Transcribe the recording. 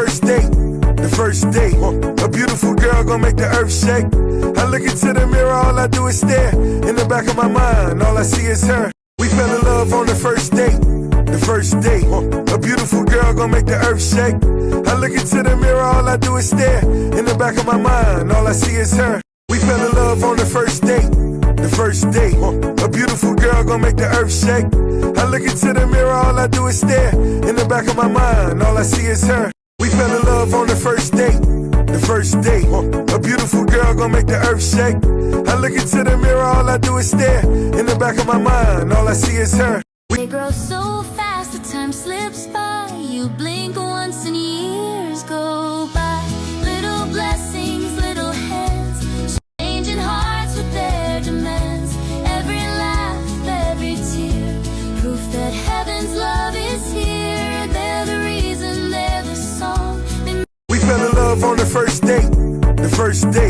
first date. The first date, a beautiful girl gon' make the earth shake. I look into the mirror, all I do is stare. In the back of my mind, all I see is her. We fell in love on the first date. The first date, a beautiful girl gon' make the earth shake. I look into the mirror, all I do is stare. In the back of my mind, all I see is her. We fell in love on the first date. The first date, a beautiful girl gon' make the earth shake. I look into the mirror, all I do is stare. In the back of my mind, all I see is her. We fell in love on the first date. The first date, a beautiful girl gon' make the earth shake. I look into the mirror, all I do is stare. In the back of my mind, all I see is her. They grow so fast, the time slips by. You blink once and years go by. Little blessings, little hands, changing hearts with their demands. Every laugh, every tear, proof that heaven's love is here. They're the reason, they're the song. We fell in love on the first date. The first date,